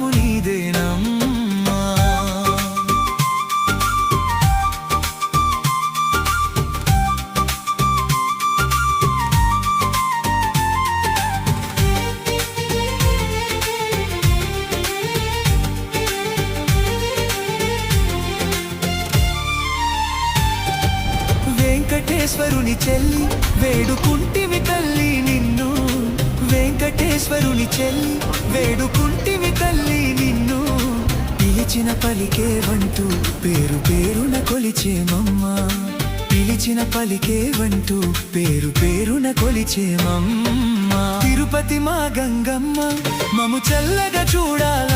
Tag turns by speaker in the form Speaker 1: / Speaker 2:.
Speaker 1: భాగ్యము నీదేనమ్మా. వెంకటేశ్వరుని చెల్లి వేడుకుంటివి తల్లి నిన్ను, వెంకటేశ్వరుని చెల్లి వేడుకుంటివి తల్లి నిన్ను. పిలిచిన పలికేవంటూ పేరు పేరున కొలిచేమమ్మా, పిలిచిన పలికేవంటూ పేరు పేరున కొలిచేమమ్మా. తిరుపతి మా గంగమ్మ మము చల్లగా చూడాల.